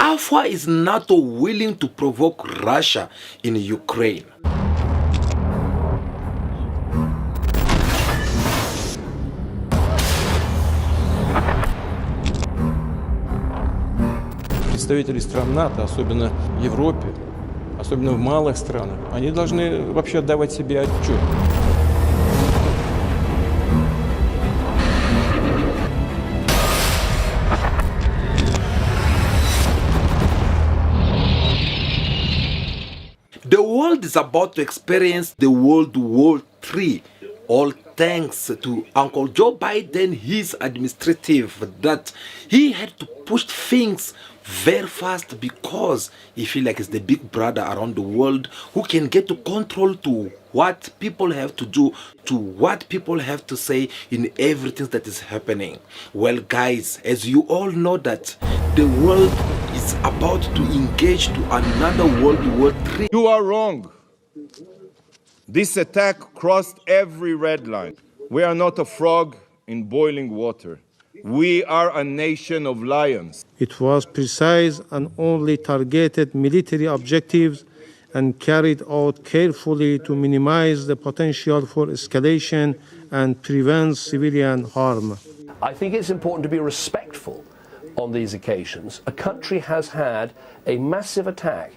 How far is NATO willing to provoke Russia in Ukraine? Представители стран НАТО, особенно в Европе, особенно в малых странах, они должны вообще отдавать себе отчет. The world is about to experience the World War III, all thanks to Uncle Joe Biden, his administrative, that he had to push things very fast because he feels like it's the big brother around the world who can get to control to what people have to do, to what people have to say in everything that is happening. Well, guys, as you all know that the world is about to engage to another World War III. You are wrong. This attack crossed every red line. We are not a frog in boiling water. We are a nation of lions. It was precise and only targeted military objectives and carried out carefully to minimize the potential for escalation and prevent civilian harm. I think it's important to be respectful on these occasions. A country has had a massive attack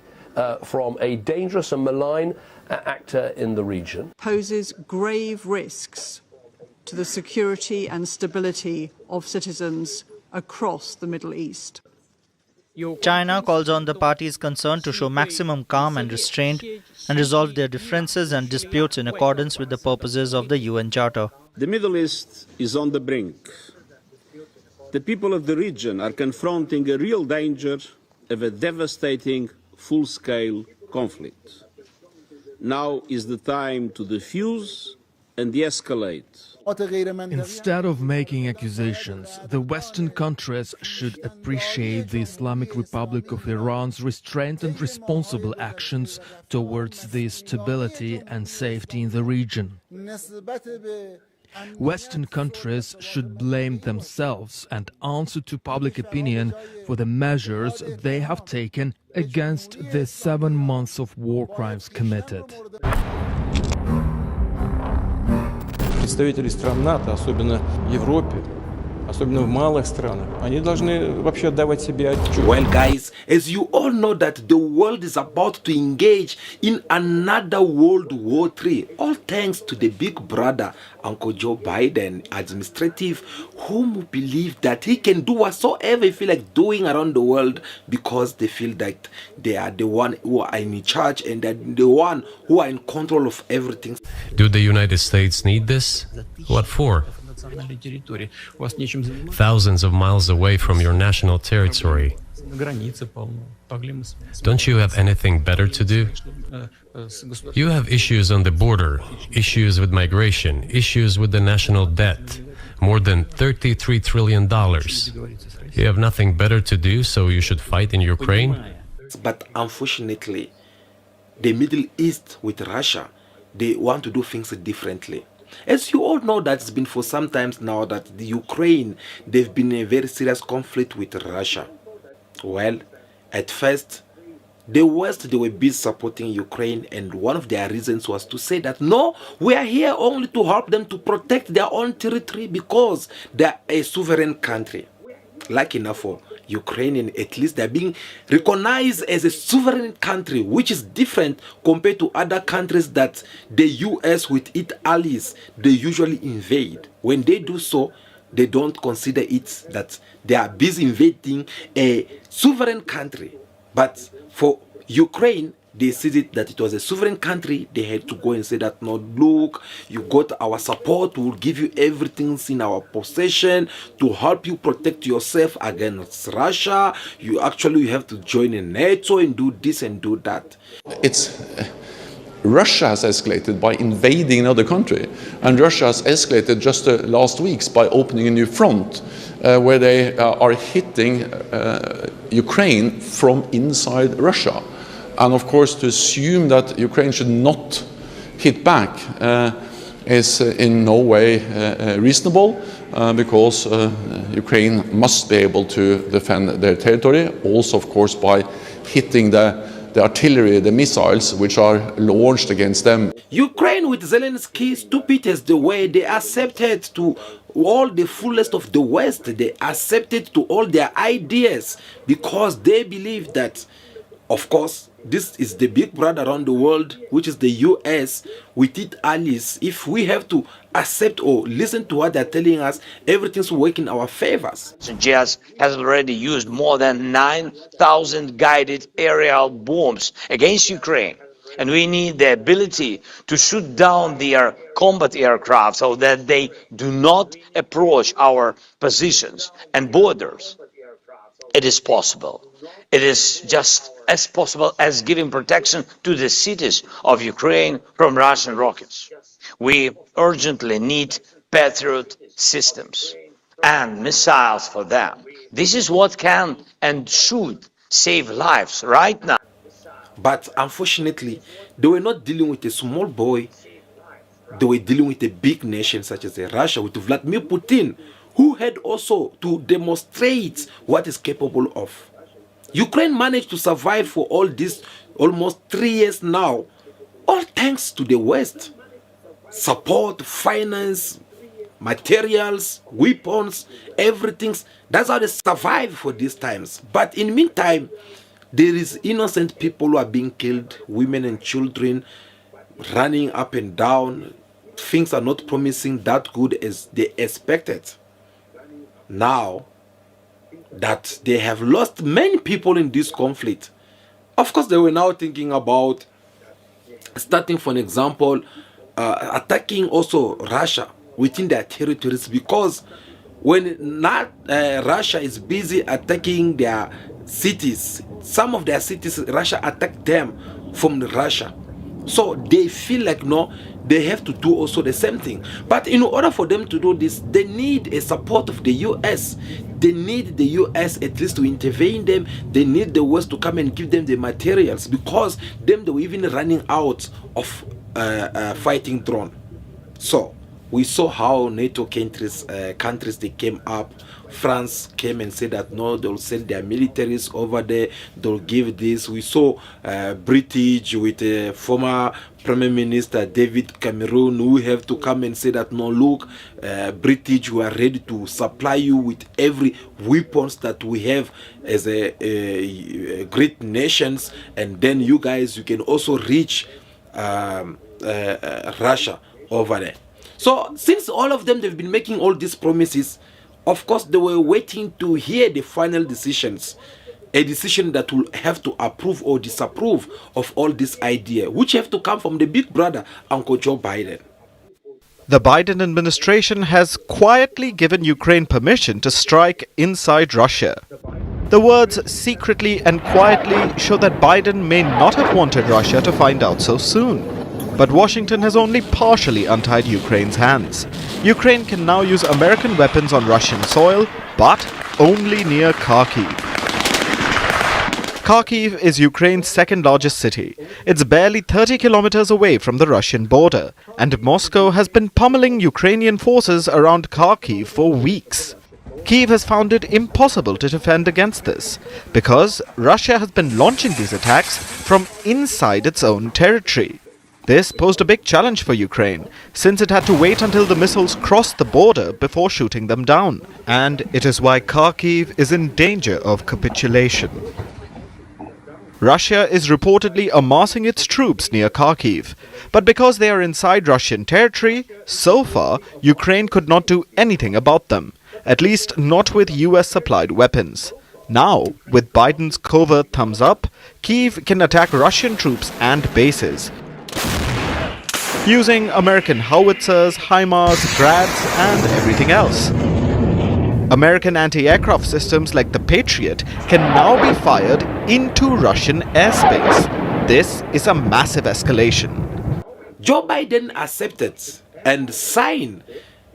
from a dangerous and malign actor in the region. Poses grave risks to the security and stability of citizens across the Middle East. China calls on the parties concerned to show maximum calm and restraint and resolve their differences and disputes in accordance with the purposes of the UN Charter. The Middle East is on the brink. The people of the region are confronting a real danger of a devastating full-scale conflict. Now is the time to defuse and de-escalate. Instead of making accusations, the Western countries should appreciate the Islamic Republic of Iran's restrained and responsible actions towards the stability and safety in the region. Western countries should blame themselves and answer to public opinion for the measures they have taken against the 7 months of war crimes committed. Представители стран НАТО, особенно в Европе, особенно в малых странах, они должны вообще отдавать себе отчет. Well, guys, as you all know that the world is about to engage in another World War III, all thanks to the big brother, Uncle Joe Biden, administrative, whom believe that he can do whatsoever he feel like doing around the world because they feel that they are the one who are in charge and they're the one who are in control of everything. Do the United States need this? What for? Thousands of miles away from your national territory. Don't you have anything better to do? You have issues on the border, issues with migration, issues with the national debt, more than $33 trillion. You have nothing better to do, so you should fight in Ukraine? But unfortunately, the Middle East with Russia, they want to do things differently. As you all know, that it's been for some time now that the Ukraine, they've been in a very serious conflict with Russia. Well, at first, the West, they were busy supporting Ukraine, and one of their reasons was to say that, no, we are here only to help them to protect their own territory because they are a sovereign country. Like enough for Ukrainian, at least they're being recognized as a sovereign country, which is different compared to other countries that the US with its allies, they usually invade. When they do so, they don't consider it that they are busy invading a sovereign country. But for Ukraine, they said it that it was a sovereign country. They had to go and say that, no, look, you got our support, we'll give you everything in our possession to help you protect yourself against Russia. You have to join in NATO and do this and do that. Russia has escalated by invading another country, and Russia has escalated just last week by opening a new front where they are hitting Ukraine from inside Russia. And of course, to assume that Ukraine should not hit back is in no way reasonable because Ukraine must be able to defend their territory, also of course by hitting the artillery, the missiles which are launched against them. Ukraine with Zelensky, stupid as the way they accepted to all the fullest of the West, they accepted to all their ideas because they believe that, of course, this is the big brother around the world, which is the US, with its allies. If we have to accept or listen to what they're telling us, everything's working in our favors. GS has already used more than 9,000 guided aerial bombs against Ukraine. And we need the ability to shoot down their combat aircraft so that they do not approach our positions and borders. It is possible. It is just as possible as giving protection to the cities of Ukraine from Russian rockets. We urgently need Patriot systems and missiles for them. This is what can and should save lives right now. But unfortunately, they were not dealing with a small boy. They were dealing with a big nation such as Russia, with Vladimir Putin, who had also to demonstrate what is capable of. Ukraine managed to survive for all this almost 3 years now, all thanks to the West. Support, finance, materials, weapons, everything. That's how they survive for these times. But in the meantime, there is innocent people who are being killed, women and children running up and down. Things are not promising that good as they expected. Now that they have lost many people in this conflict, of course they were now thinking about starting, for an example, attacking also Russia within their territories, because when not Russia is busy attacking their cities, some of their cities Russia attacked them from Russia. So they feel like no, they have to do also the same thing. But in order for them to do this, they need a support of the US. They need the US at least to intervene them. They need the West to come and give them the materials, because them they were even running out of fighting drone. So we saw how NATO countries they came up. France came and said that no, they'll send their militaries over there, they'll give this. We saw British with former Prime Minister David Cameron, who have to come and say that no, look, British, we are ready to supply you with every weapons that we have as a great nations, and then you guys, you can also reach Russia over there. So since all of them, they've been making all these promises, of course they were waiting to hear the final decisions, a decision that will have to approve or disapprove of all this idea, which have to come from the big brother, Uncle Joe Biden. The Biden administration has quietly given Ukraine permission to strike inside Russia. The words secretly and quietly show that Biden may not have wanted Russia to find out so soon. But Washington has only partially untied Ukraine's hands. Ukraine can now use American weapons on Russian soil, but only near Kharkiv. Kharkiv is Ukraine's second largest city. It's barely 30 kilometers away from the Russian border, and Moscow has been pummeling Ukrainian forces around Kharkiv for weeks. Kyiv has found it impossible to defend against this, because Russia has been launching these attacks from inside its own territory. This posed a big challenge for Ukraine, since it had to wait until the missiles crossed the border before shooting them down. And it is why Kharkiv is in danger of capitulation. Russia is reportedly amassing its troops near Kharkiv. But because they are inside Russian territory, so far, Ukraine could not do anything about them, at least not with US-supplied weapons. Now, with Biden's covert thumbs up, Kyiv can attack Russian troops and bases, using American howitzers, HIMARS, Grads, and everything else. American anti-aircraft systems like the Patriot can now be fired into Russian airspace. This is a massive escalation. Joe Biden accepted and signed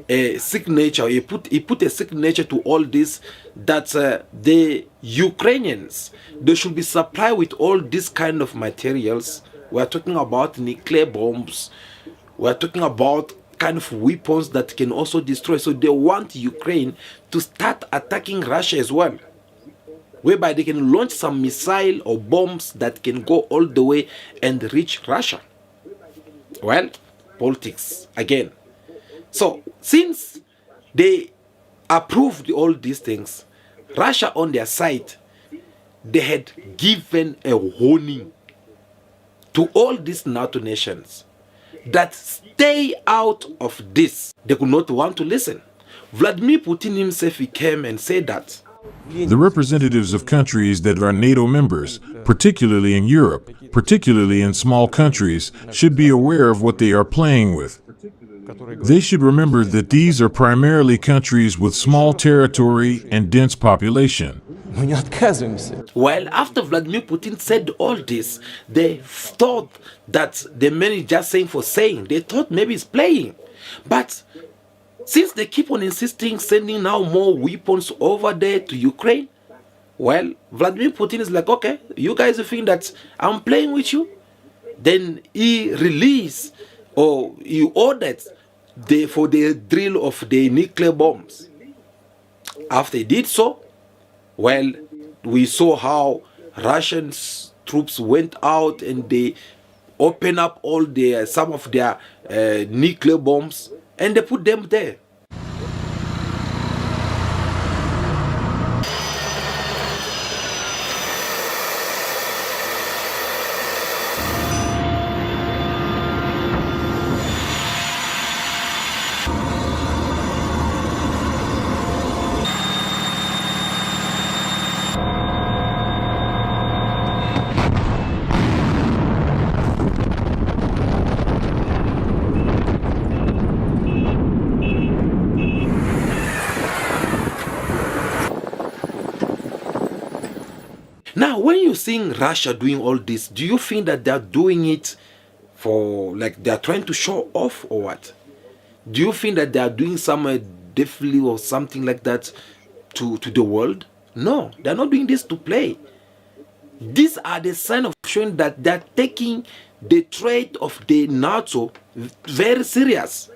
a signature. He put a signature to all this, that the Ukrainians, they should be supplied with all this kind of materials. We are talking about nuclear bombs. We are talking about kind of weapons that can also destroy. So they want Ukraine to start attacking Russia as well, whereby they can launch some missile or bombs that can go all the way and reach Russia. Well, politics again. So since they approved all these things, Russia on their side, they had given a warning to all these NATO nations that stay out of this. They could not want to listen. Vladimir Putin himself, he came and said that the representatives of countries that are NATO members, particularly in Europe, particularly in small countries, should be aware of what they are playing with. They should remember that these are primarily countries with small territory and dense population. Well, after Vladimir Putin said all this, they thought that the man is just saying for saying. They thought maybe he's playing. But since they keep on insisting, sending now more weapons over there to Ukraine, well, Vladimir Putin is like, okay, you guys think that I'm playing with you? Then he released, or he ordered for the drill of the nuclear bombs. After he did so, well, we saw how Russian troops went out and they opened up some of their nuclear bombs and they put them there. Now, when you're seeing Russia doing all this, do you think that they're doing it for, like, they're trying to show off or what? Do you think that they're doing some definitely or something like that to the world? No, they're not doing this to play. These are the sign of showing that they're taking the threat of the NATO very serious.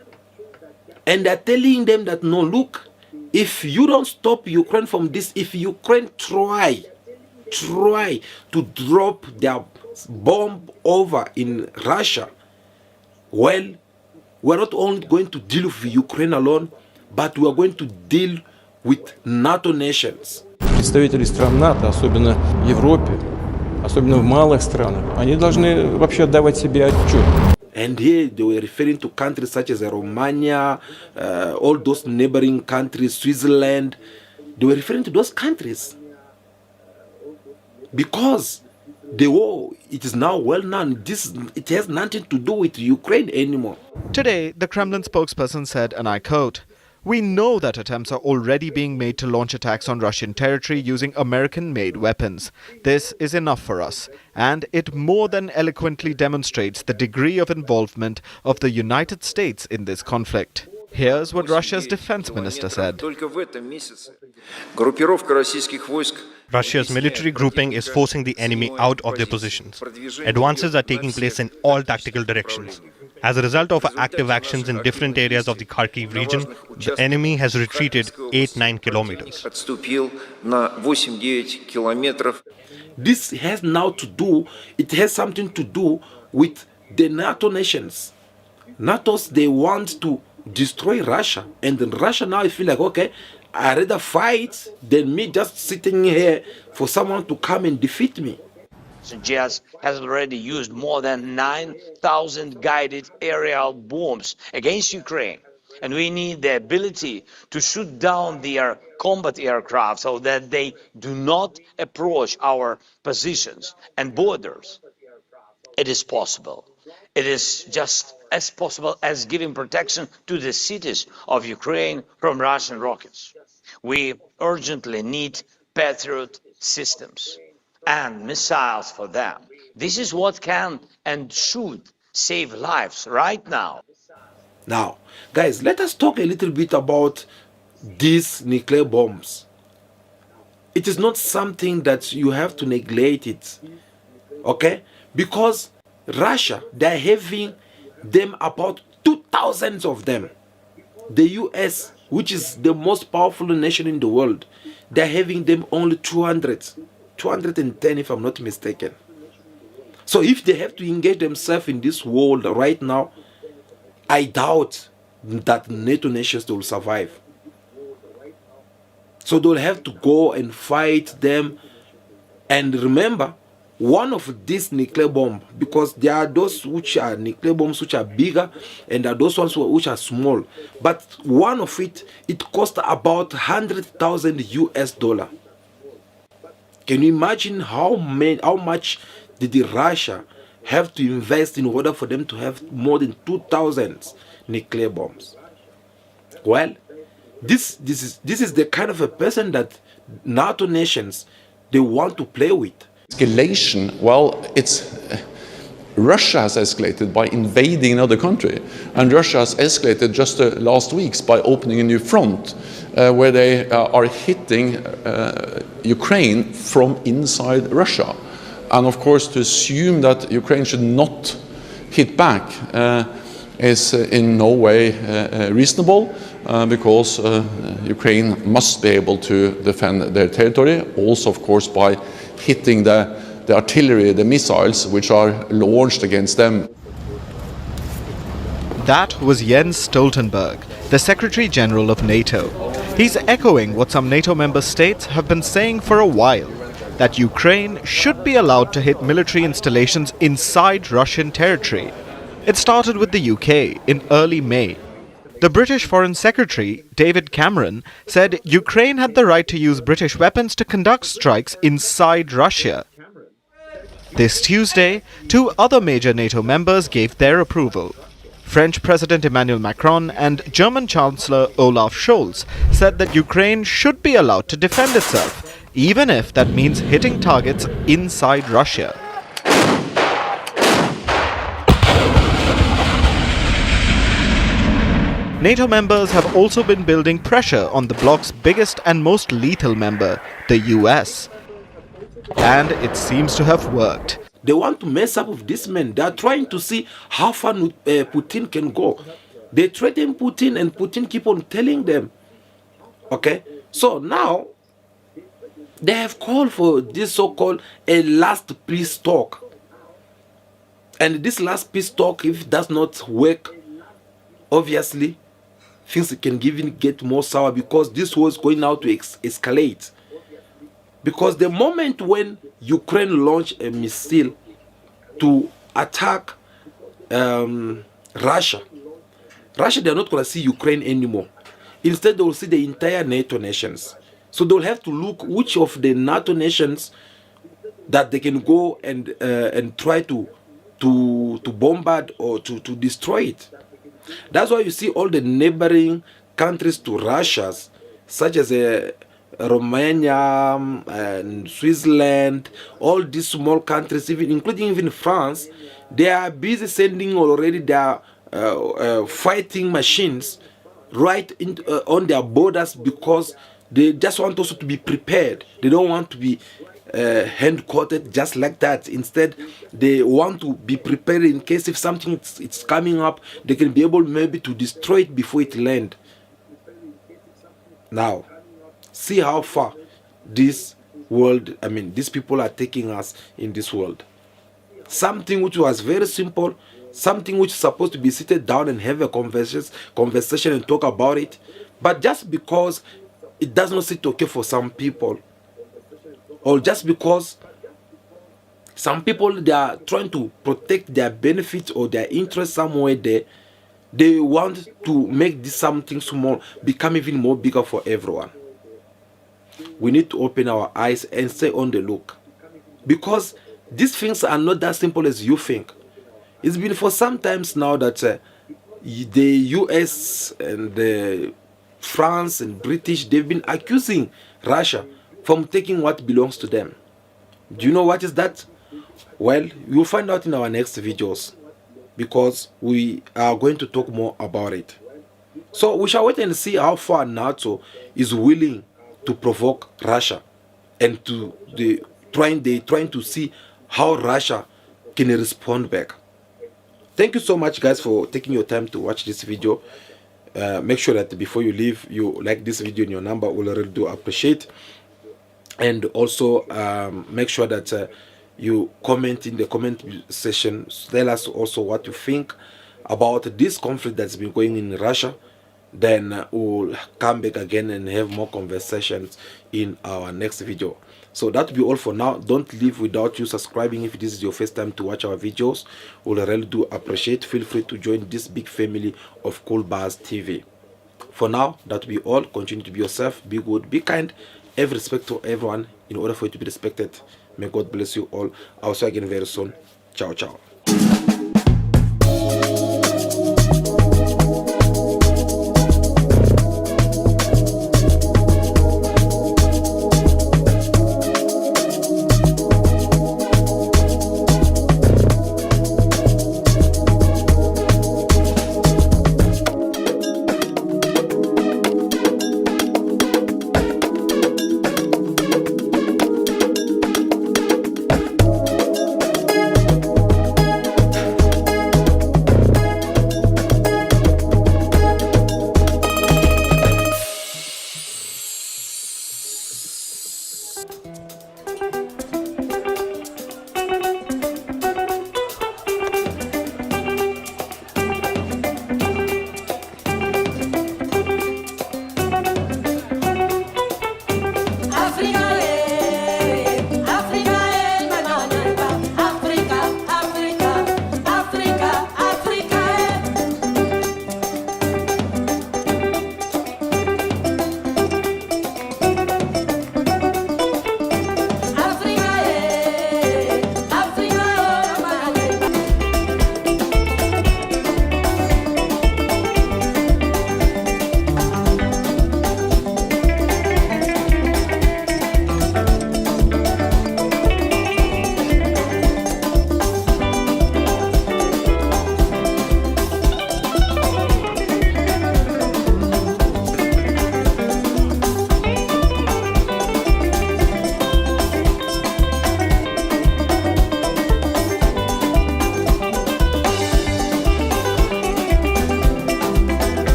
And they're telling them that, no, look, if you don't stop Ukraine from this, if Ukraine try to drop their bomb over in Russia, well, we're not only going to deal with Ukraine alone, but we're going to deal with NATO nations. Представители стран НАТО, особенно в Европе, особенно в малых странах, они должны вообще отдавать себе отчет. And here they were referring to countries such as Romania, all those neighboring countries, Switzerland. They were referring to those countries because the war, it is now well known. It has nothing to do with Ukraine anymore. Today, the Kremlin spokesperson said, and I quote, "We know that attempts are already being made to launch attacks on Russian territory using American-made weapons. This is enough for us, and it more than eloquently demonstrates the degree of involvement of the United States in this conflict." Here's what Russia's defense minister said. Russia's military grouping is forcing the enemy out of their positions. Advances are taking place in all tactical directions. As a result of active actions in different areas of the Kharkiv region, the enemy has retreated 8-9 kilometers. This has something to do with the NATO nations. NATO's, they want to destroy Russia, and then Russia now I feel like, okay, I'd rather fight than me just sitting here for someone to come and defeat me. GS has already used more than 9,000 guided aerial bombs against Ukraine. And we need the ability to shoot down their combat aircraft so that they do not approach our positions and borders. It is possible. It is just as possible as giving protection to the cities of Ukraine from Russian rockets. We urgently need Patriot systems and missiles for them. This is what can and should save lives right now. Now, guys, let us talk a little bit about these nuclear bombs. It is not something that you have to neglect it, okay? Because Russia, they're having them about 2,000 thousands of them. The US, which is the most powerful nation in the world, they're having them only 210 if I'm not mistaken. So if they have to engage themselves in this world right now, I doubt that NATO nations will survive. So they'll have to go and fight them. And remember, one of these nuclear bombs, because there are those which are nuclear bombs which are bigger, and there are those ones which are small. But one of it cost about 100,000 US dollar. Can you imagine how much did Russia have to invest in order for them to have more than 2,000 nuclear bombs? Well, this is the kind of a person that NATO nations, they want to play with. Escalation, well, Russia has escalated by invading another country, and Russia has escalated just last weeks by opening a new front where they are hitting Ukraine from inside Russia. And of course, to assume that Ukraine should not hit back is in no way reasonable, because Ukraine must be able to defend their territory, also of course by hitting the artillery, the missiles which are launched against them. That was Jens Stoltenberg, the Secretary General of NATO. He's echoing what some NATO member states have been saying for a while, that Ukraine should be allowed to hit military installations inside Russian territory. It started with the UK in early May. The British Foreign Secretary, David Cameron, said Ukraine had the right to use British weapons to conduct strikes inside Russia. This Tuesday, two other major NATO members gave their approval. French President Emmanuel Macron and German Chancellor Olaf Scholz said that Ukraine should be allowed to defend itself, even if that means hitting targets inside Russia. NATO members have also been building pressure on the bloc's biggest and most lethal member, the US. And it seems to have worked. They want to mess up with this man. They are trying to see how far Putin can go. They threaten Putin, and Putin keep on telling them. Okay? So now, they have called for this so-called a last peace talk. And this last peace talk, if it does not work, obviously, things can even get more sour, because this was going now to escalate. Because the moment when Ukraine launched a missile to attack Russia, they are not going to see Ukraine anymore. Instead, they will see the entire NATO nations. So they'll have to look which of the NATO nations that they can go and try to bombard or to destroy it. That's why you see all the neighboring countries to Russia, such as Romania and Switzerland, all these small countries, including even France, they are busy sending already their fighting machines right on their borders, because they just want also to be prepared. They don't want to be hand-coded just like that. Instead, they want to be prepared in case if something it's coming up, they can be able maybe to destroy it before it lands. Now, see how far this world, these people are taking us in this world. Something which was very simple, something which is supposed to be seated down and have a conversation and talk about it, but just because it does not sit okay for some people, or just because some people, they are trying to protect their benefits or their interest somewhere there, they want to make this something small become even more bigger for everyone. We need to open our eyes and stay on the look, because these things are not that simple as you think. It's been for some times now that the US and the France and British, they've been accusing Russia from taking what belongs to them. Do you know what is that? Well, you'll find out in our next videos, because we are going to talk more about it. So we shall wait and see how far NATO is willing to provoke Russia, and trying to see how Russia can respond back. Thank you so much, guys, for taking your time to watch this video. Make sure that before you leave, you like this video in your number. We'll really do appreciate. And also make sure that you comment in the comment section. Tell us also what you think about this conflict that's been going in Russia. Then we'll come back again and have more conversations in our next video. So that will be all for now. Don't leave without you subscribing if this is your first time to watch our videos. We'll really do appreciate. Feel free to join this big family of Cool Bars TV. For now, that will be all. Continue to be yourself, be good, be kind, have respect to everyone in order for you to be respected. May God bless you all. I'll see you again very soon. Ciao, ciao.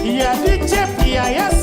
Il y a du chef, il y a